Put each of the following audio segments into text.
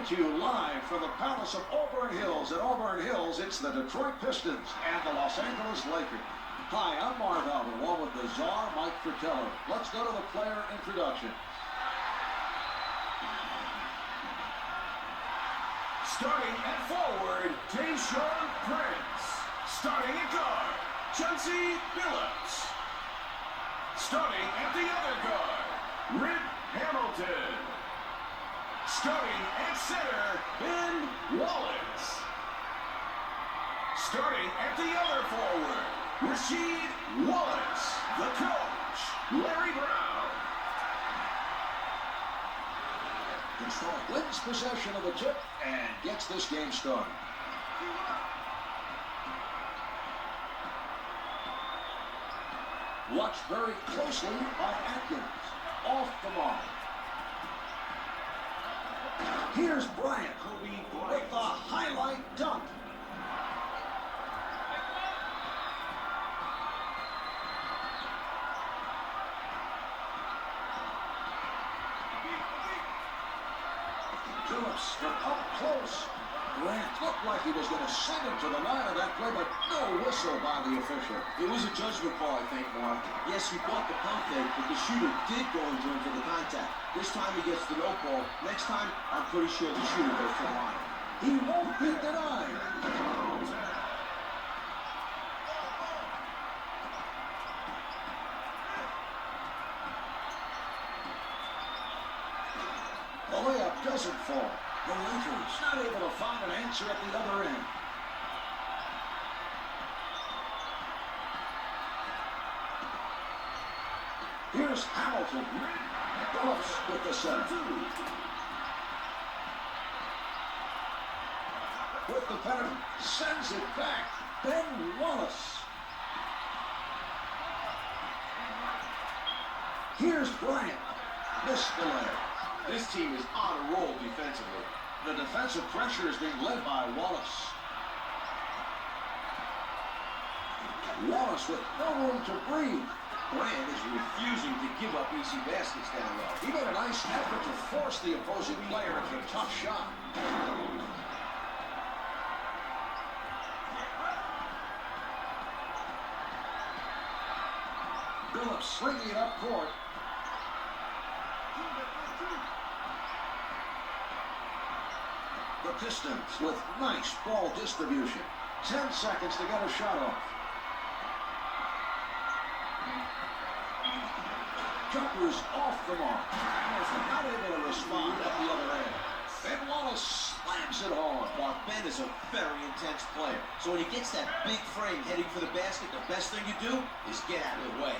Coming to you live from the Palace of Auburn Hills. At Auburn Hills, it's the Detroit Pistons and the Los Angeles Lakers. Hi, I'm Marv Albert, along with the czar, Mike Fratello. Let's go to the player introduction. Starting at forward, Tayshaun Prince. Starting at guard, Chauncey Billups. Starting at the other guard, Rip Hamilton. Starting at center, Ben Wallace. Starting at the other forward, Rasheed Wallace. The coach, Larry Brown. Detroit wins possession of the tip and gets this game started. Watched very closely by Atkins. Off the mark. Here's Bryant with the highlight dunk. Phillips from up close. Grant looked like he was going to send him to the line of that play, but no whistle by the official. It was a judgment call, I think, Mark. Yes, he bought the pump fake, but the shooter did go into him for the contact. This time he gets the no call. Next time, I'm pretty sure the shooter goes to the line. He won't be denied. The layup doesn't fall. The Lakers not able to find an answer at the other end. Here's Hamilton. Phillips with the center. With the penalty, sends it back. Ben Wallace. Here's Bryant. Missed the layup. This team is on a roll defensively. The defensive pressure is being led by Wallace. Wallace with no room to breathe. Bryant is refusing to give up easy baskets down low. He made a nice effort to force the opposing player into a tough shot. Billups swinging it up court. The Pistons with nice ball distribution. 10 seconds to get a shot off. Jumper's off the mark. Not able to respond at the other end. Ben Wallace slams it hard. Mark, Ben is a very intense player. So when he gets that big frame heading for the basket, the best thing you do is get out of the way.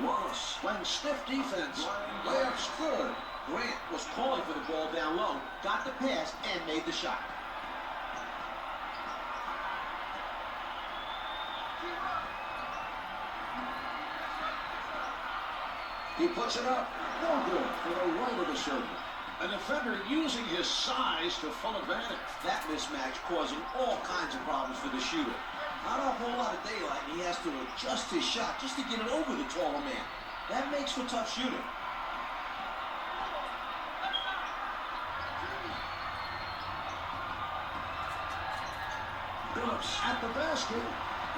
Wallace playing stiff defense. Layup's good. Grant was calling for the ball down low, got the pass, and made the shot. He puts it up. No good for the right of the circle. A defender using his size to full advantage. That mismatch causing all kinds of problems for the shooter. Not a whole lot of daylight, and he has to adjust his shot just to get it over the taller man. That makes for tough shooting. Billups at the basket.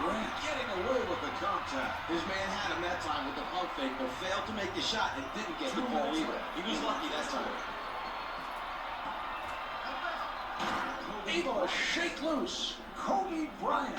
Grant getting away with the contact. His man had him that time with the pump fake, but failed to make the shot and didn't get the ball either. He was lucky that time. Able to shake loose. Kobe Bryant.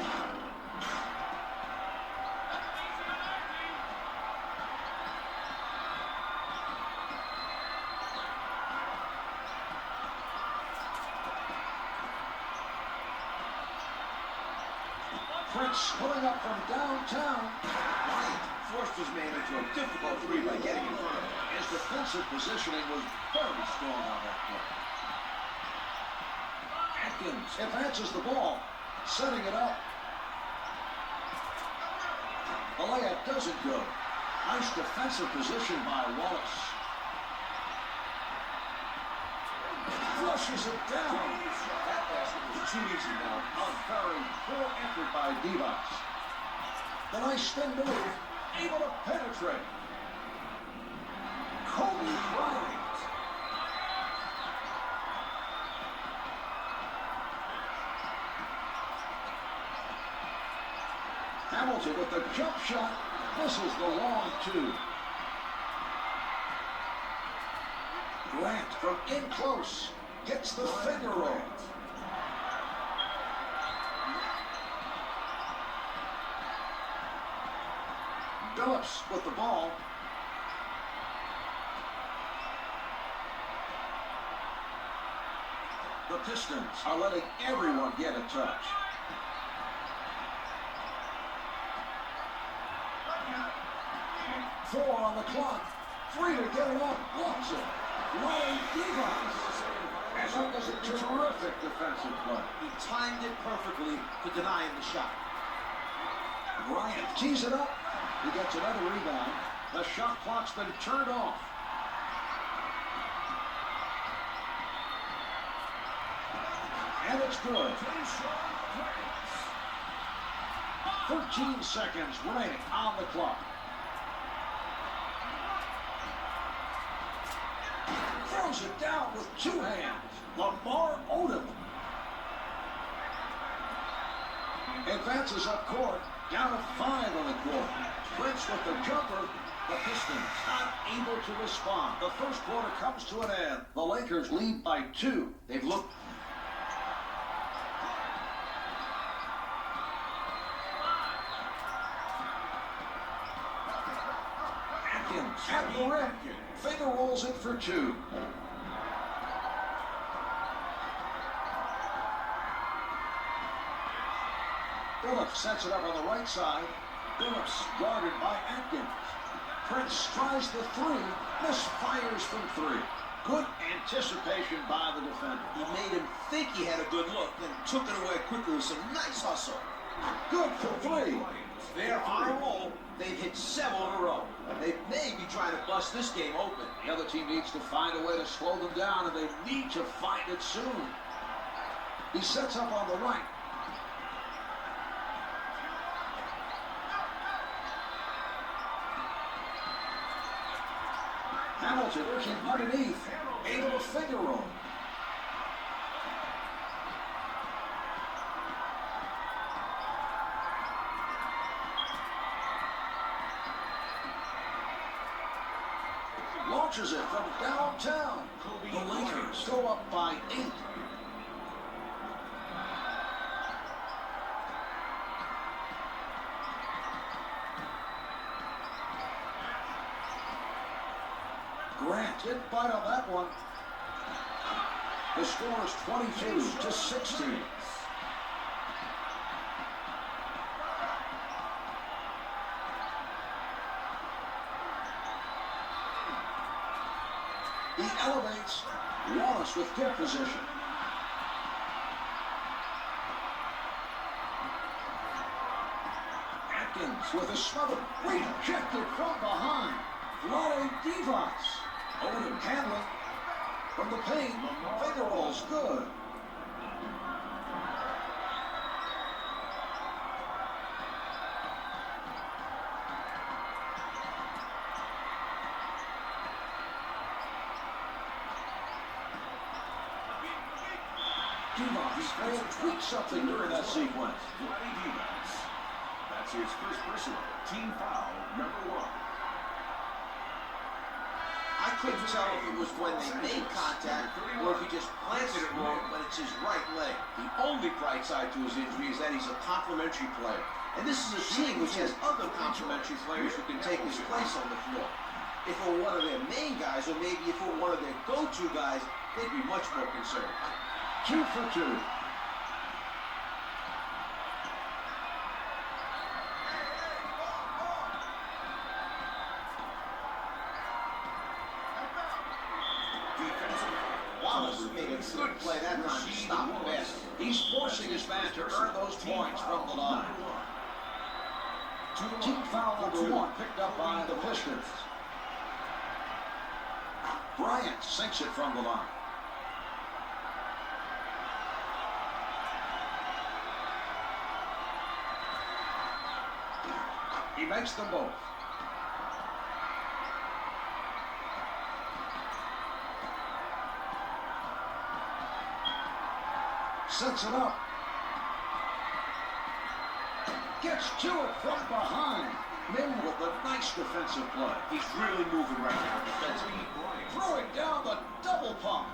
Prince pulling up from downtown. Bryant forced his man into a difficult three by getting in front of him. His defensive positioning was very strong on that play. Atkins advances the ball, setting it up. The layup doesn't go. Nice defensive position by Wallace. Flushes it down. That basket was too easy now. A very poor effort by Divas. The nice spin move, able to penetrate. Kobe Bryant. Hamilton with the jump shot. Misses the long two. Grant from in close. Gets the finger roll. Phillips with the ball. The Pistons are letting everyone get a touch. Four on the clock. Free to get it up. Blocks it. Ray Devos. And that was a terrific defensive play. He timed it perfectly to deny him the shot. Bryant tees it up. He gets another rebound. The shot clock's been turned off. And it's good. 13 seconds remaining on the clock. Throws it down with two hands. Lamar Odom advances up court. Down to 5 on the court. Prince with the jumper. The Pistons unable to respond. The first quarter comes to an end. The Lakers lead by 2. They've looked. Atkins at the rim. Finger rolls it for 2. Phillips sets it up on the right side. Phillips guarded by Atkins. Prince tries the 3. Misfires from 3. Good anticipation by the defender. He made him think he had a good look, then took it away quickly with some nice hustle. Good for 3. They're on a roll. They've hit 7 in a row. They may be trying to bust this game open. The other team needs to find a way to slow them down, and they need to find it soon. He sets up on the right. Hamilton working underneath. Able to finger roll. Launches it from downtown. The Lakers go up by 8. Grant didn't bite on that one. The score is 22-16. He elevates. Wallace with good position. Atkins with a smother. Rejected from behind. Ray Devos. Odom handling from the paint. Finger rolls good. Devos may have tweaked something during that sequence. That's his first personal team foul, number 1. I couldn't tell if it was when they made contact or if he just planted it wrong, but it's his right leg. The only bright side to his injury is that he's a complimentary player. And this is a team which has other complimentary players who can take his place on the floor. If it were one of their main guys, or maybe if it were one of their go-to guys, they'd be much more concerned. 2 for 2. Wallace made a good play that time to stop the basket. He's forcing his man to earn those points from the line. Team foul number 1 picked up by the Pistons. Bryant sinks it from the line. He makes them both. Sets it up. Gets to it from behind. Min with a nice defensive play. He's really moving right now defensively. Throwing down the double pump.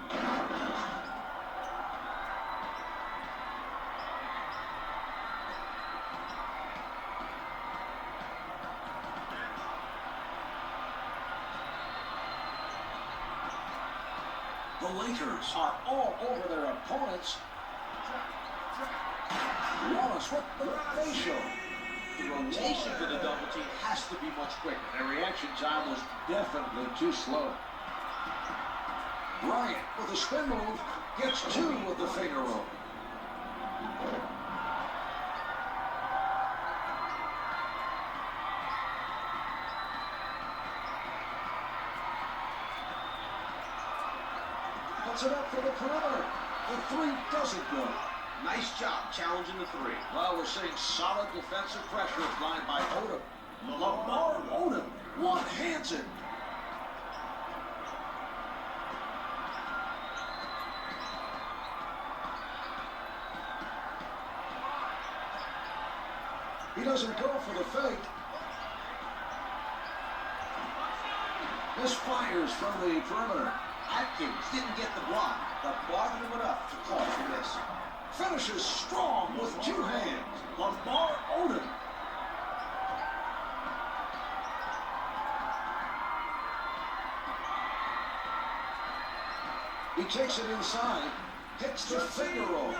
The Lakers are all over their opponents. Wallace with the facial. The rotation for the double team has to be much quicker. Their reaction time was definitely too slow. Bryant with a spin move gets two with the finger roll. Puts it up for the perimeter. The three doesn't go. Nice job challenging the three. Well, we're seeing solid defensive pressure applied by Odom. Lamar Odom one-hands it. He doesn't go for the fake. Misfires from the perimeter. Atkins didn't get the block, but bothered him enough to call for this. Finishes strong with two hands. Lamar Odom. He takes it inside. Hits the finger roll.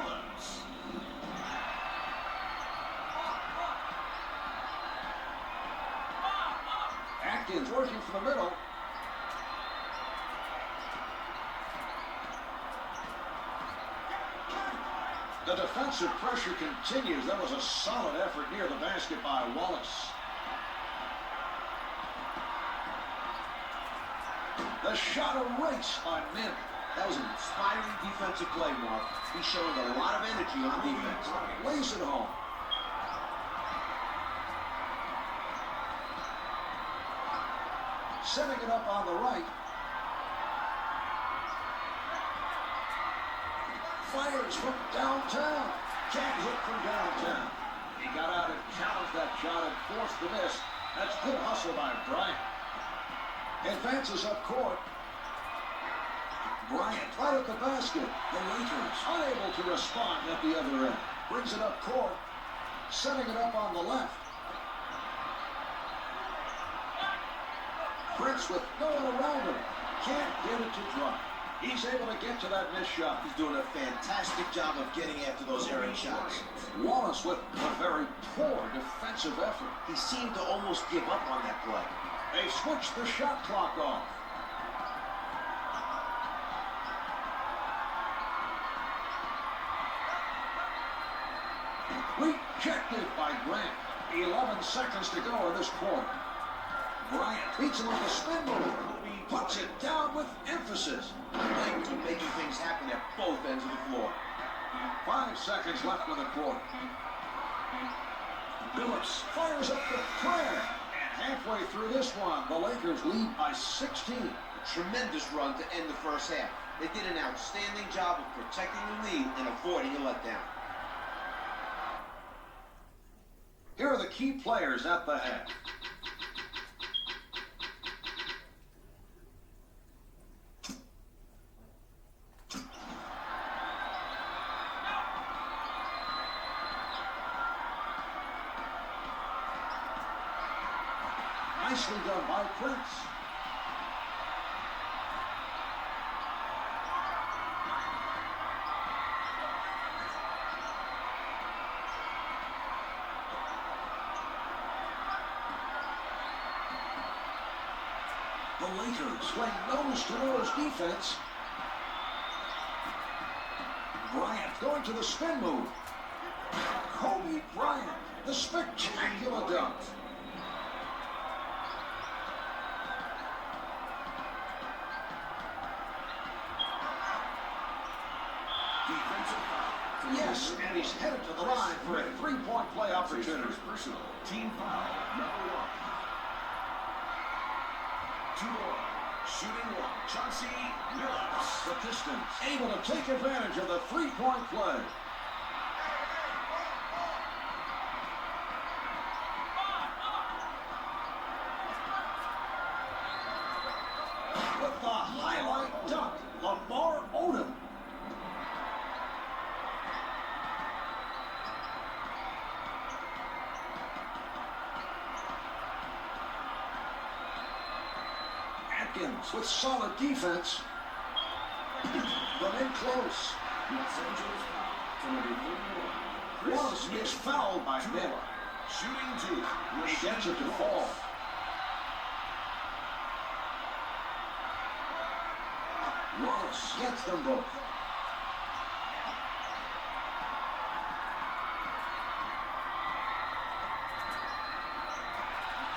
Atkins working from the middle. The defensive pressure continues. That was a solid effort near the basket by Wallace. The shot erased by Min. That was an inspiring defensive play, Mark. He's showing a lot of energy on defense. Lays it home. Setting it up on the right. Fires from downtown. Can't hit from downtown. He got out and challenged that shot and forced the miss. That's good hustle by Bryant. Advances up court. Bryant right at the basket. The Lakers unable to respond at the other end. Brings it up court. Setting it up on the left. Prince with no one around him. Can't get it to drop. He's able to get to that missed shot. He's doing a fantastic job of getting after those errant shots. Wallace with a very poor defensive effort. He seemed to almost give up on that play. They switched the shot clock off. Rejected by Grant. 11 seconds to go in this quarter. Bryant beats him with a spin move. Puts it down with emphasis. Lakers are making things happen at both ends of the floor. 5 seconds left in the quarter. Phillips fires up the prayer. And halfway through this one, the Lakers lead by 16. A tremendous run to end the first half. They did an outstanding job of protecting the lead and avoiding a letdown. Here are the key players at the half. Nicely done by Prince. The Lakers playing nose-to-nose defense. Bryant going to the spin move. Kobe Bryant, the spectacular dunk. Yes, and he's headed to the line for a three-point play opportunity. Personal team foul number 1. 2 more. Shooting 1. Chauncey Billups. The Pistons able to take advantage of the three-point play. with the highlight dunk, Lamar Odom. Atkins with solid defense. From in close. Los Angeles foul. Number 41. Wallace is fouled by Miller. Shooting 2. He gets it to fall. Wallace gets them both.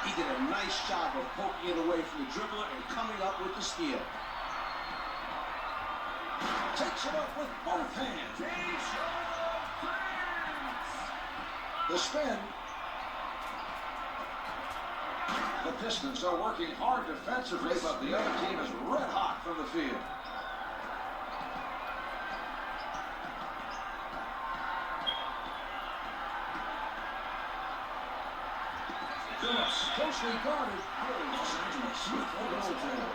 He did a nice job of poking it away from the dribbler and coming up with the steal. Takes it up with both hands. The spin. The Pistons are working hard defensively, but the other team is red hot from the field. Phillips, closely guarded. Los Angeles with the goaltender.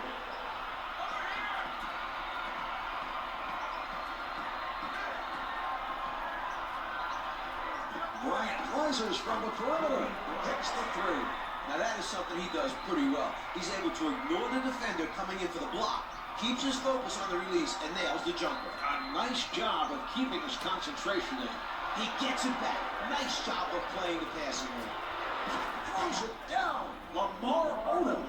Bryant rises from the perimeter. Hits the three. Now that is something he does pretty well. He's able to ignore the defender coming in for the block, keeps his focus on the release, and nails the jumper. A nice job of keeping his concentration in. He gets it back. Nice job of playing the passing lane. Throws it down. Lamar Odom.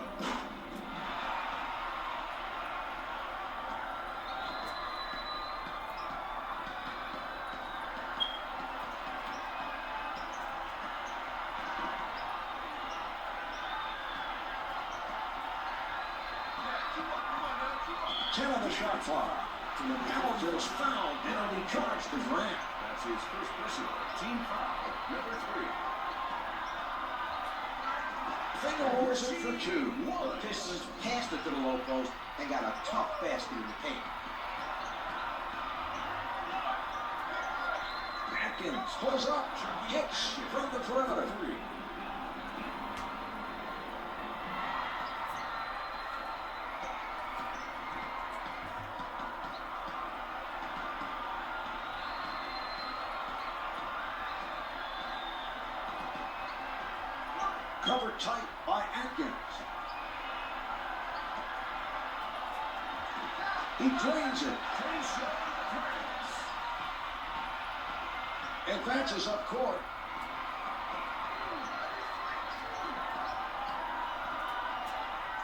Ten on the shot clock. Hamilton is fouled and only charged to Grant. That's his first personal team foul. Number 3. Finger rolls it for two. The Pistons passed it to the low post and got a tough basket in the paint. Atkins pulls up, hits from the perimeter. Covered tight by Atkins. He drains it. Advances up court.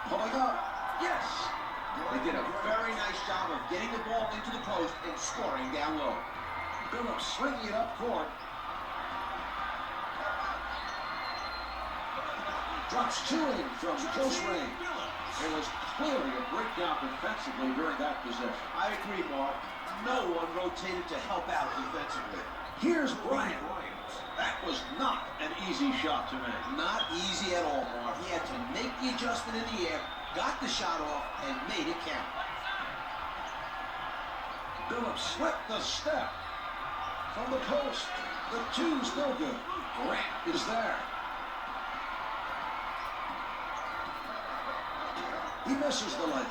Pulling up. Yes. They did a very nice job of getting the ball into the post and scoring down low. Phillips swinging it up court. Drops two in from close range. It was clearly a breakdown defensively during that possession. I agree, Mark. No one rotated to help out defensively. Here's Bryant. That was not an easy shot to make. Not easy at all, Mark. He had to make the adjustment in the air, got the shot off, and made it count. Phillips slipped the step from the post. The two's no good. Grant is there. He misses the leg.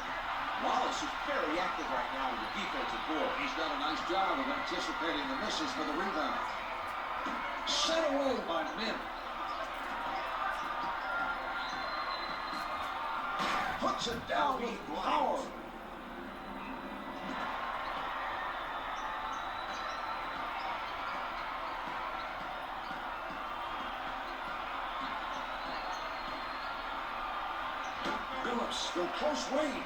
Wallace is very active right now on the defensive board. He's done a nice job of anticipating the misses for the rebound. Set away by Min. Puts it down with power. Phillips from close range.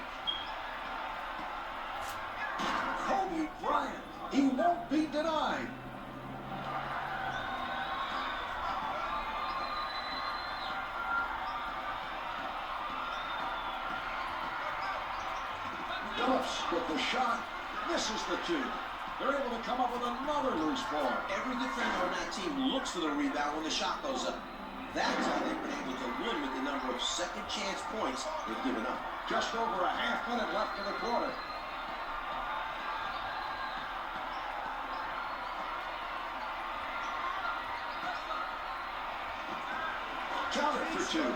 Kobe Bryant. He won't be denied. Phillips with the shot. Misses the two. They're able to come up with another loose ball. Every defender on that team looks for the rebound when the shot goes up. That's how they've been able to limit the number of second chance points they've given up. Just over a half minute left in the quarter. Counter for two.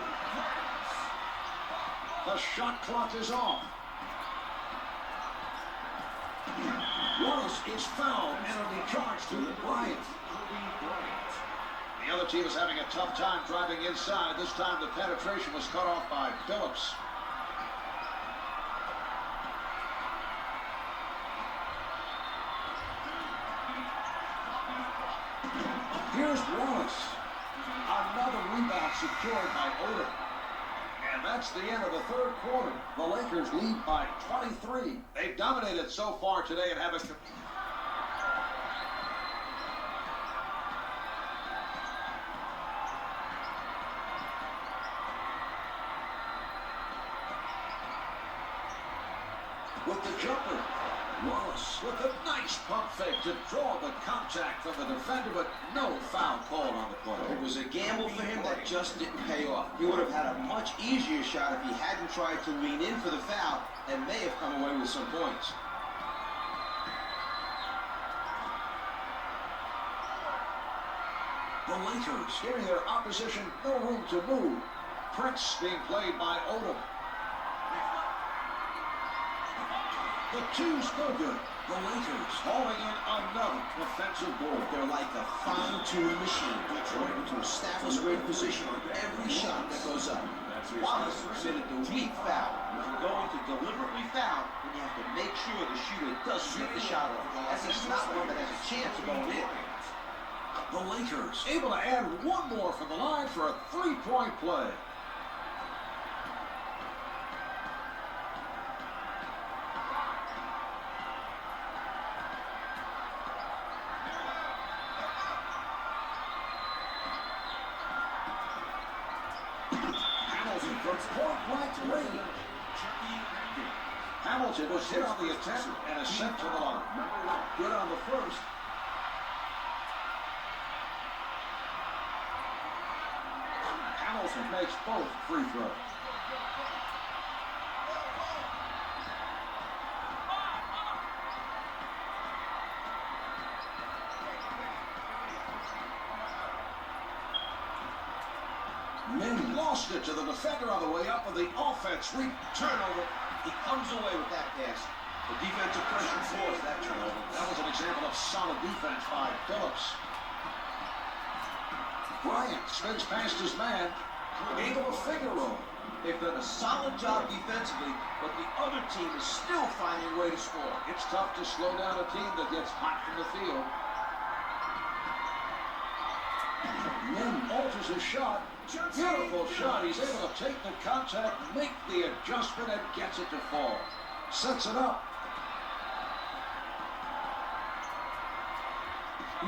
The shot clock is off. Wallace is fouled and will be charged to Bryant. The other team is having a tough time driving inside. This time the penetration was cut off by Phillips. Here's Wallace. Another rebound secured by Odom. And that's the end of the third quarter. The Lakers lead by 23. They've dominated so far today and have a... With the jumper, Wallace with a nice pump fake to draw the contact from the defender, but no foul call on the play. It was a gamble for him that just didn't pay off. He would have had a much easier shot if he hadn't tried to lean in for the foul and may have come away with some points. The Lakers giving their opposition no room to move. Prince being played by Odom. The two's no good. The Lakers hauling in another offensive board. They're like a fine-tuned machine. They're able to establish great position on every shot that goes up. Wallace committed the weak foul. If you're going to deliberately foul, then you have to make sure the shooter doesn't get the shot off. That's just not one that has a chance of going in. The Lakers able to add one more from the line for a three-point play. Point-blank range. Hamilton was hit on the attempt and is sent to the line. Good on the first. Hamilton makes both free throws. Min lost it to the defender on the way up, and the offense turnover. He comes away with that pass. The defensive pressure forced that turnover. That was an example of solid defense by Phillips. Bryant spins past his man, able to finger roll. They've done a solid job defensively, but the other team is still finding a way to score. It's tough to slow down a team that gets hot from the field. Min alters his shot. Beautiful shot. He's able to take the contact, make the adjustment, and gets it to fall. Sets it up.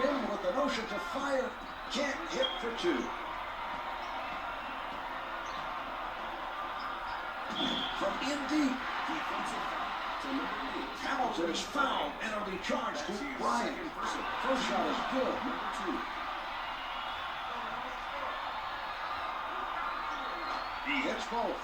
Min with the notion to fire. Can't hit for two. From in deep. Hamilton is fouled and will be charged to Bryant. First shot is good. He hits both.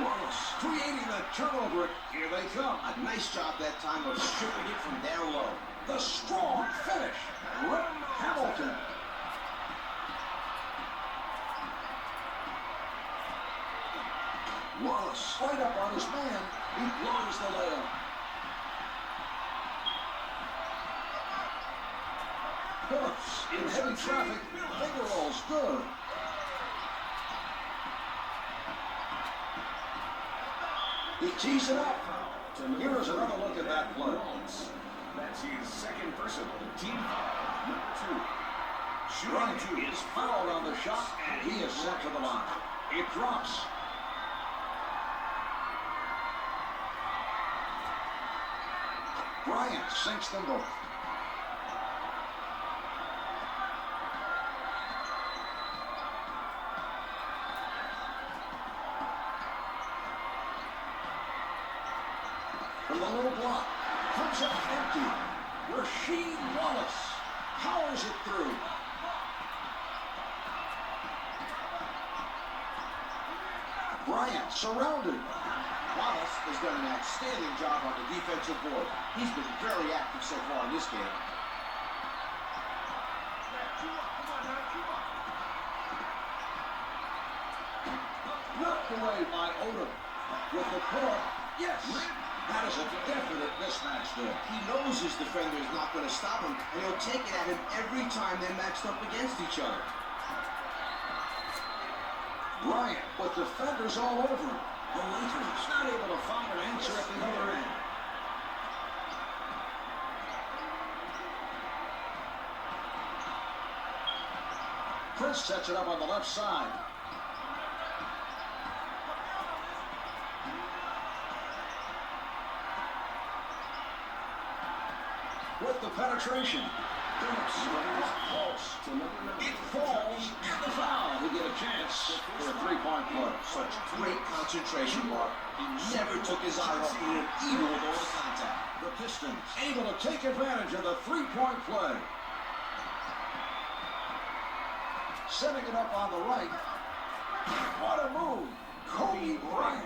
Wallace creating the turnover. Here they come. A nice job that time of stripping it from down low. The strong finish. Hamilton. Wallace right up on his man. He blows the layup. Phillips in heavy traffic. Finger rolls good. He tees it up. Here's another look at that play. That's his second personal team foul. Number 2. Bryant is fouled on the shot, and he is sent to the line. It drops. Bryant sinks them both. From the low block, comes up empty. Rasheed Wallace powers it through. Bryant surrounded. Wallace has done an outstanding job on the defensive board. He's been very active so far in this game. Knocked away by Odom. With the pull-up. Yes! That is a definite mismatch there. He knows his defender is not going to stop him, and he'll take it at him every time they're matched up against each other. Bryant with defenders all over him. The Lakers not able to find an answer at the other end. Prince sets it up on the left side. With the penetration. It falls and the foul. He get a chance for a three-point play. Such great concentration, Mark. He never took his eye off him, even with all the contact. The Pistons able to take advantage of the three-point play. Setting it up on the right. What a move. Kobe Bryant.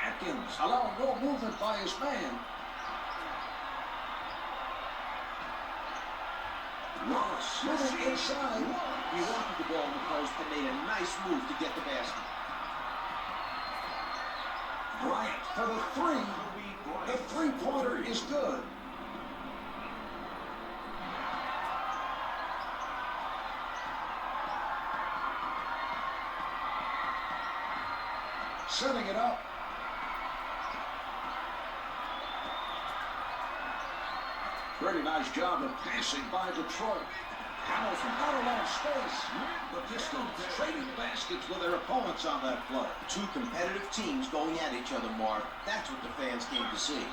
Atkins allowing no movement by his man. Wallace moving inside. He wanted the ball in the post and made a nice move to get the basket. Bryant for the three. The three-pointer is good. Setting it up. Pretty nice job of passing by Detroit. Hamilton not a lot of space. The Pistons trading baskets with their opponents on that play. Two competitive teams going at each other, Mark. That's what the fans came to see.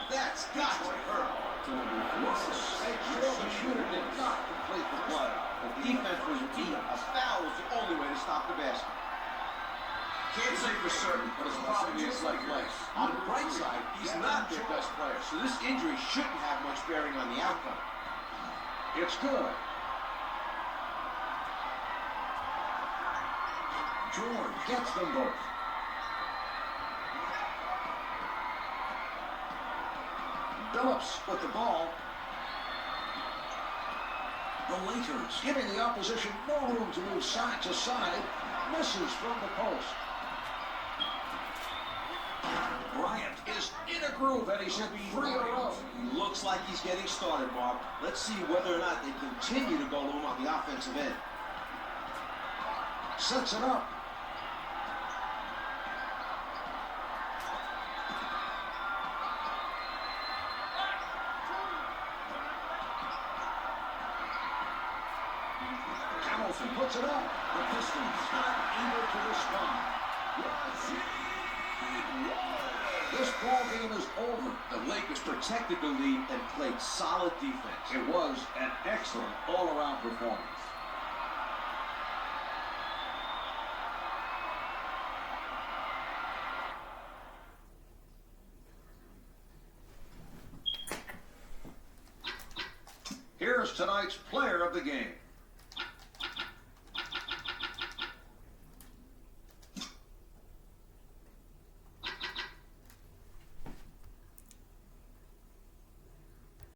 That's got to hurt. The shooter did not complete the play. The defense was beat. A foul was the only way to stop the basket. Can't say for certain, but it's probably his like legs. On the bright side, he's not their best player, so this injury shouldn't have much bearing on the outcome. It's good. George gets them both. Phillips with the ball. The Lakers giving the opposition no room to move side to side. Misses from the post. Bryant is in a groove, and he's hit 3 in a row. He looks like he's getting started, Mark. Let's see whether or not they continue to go to him on the offensive end. Sets it up. Hamilton puts it up. The Pistons not able to respond. This ball game is over. The Lakers protected the lead and played solid defense. It was an excellent all-around performance. Here's tonight's player of the game.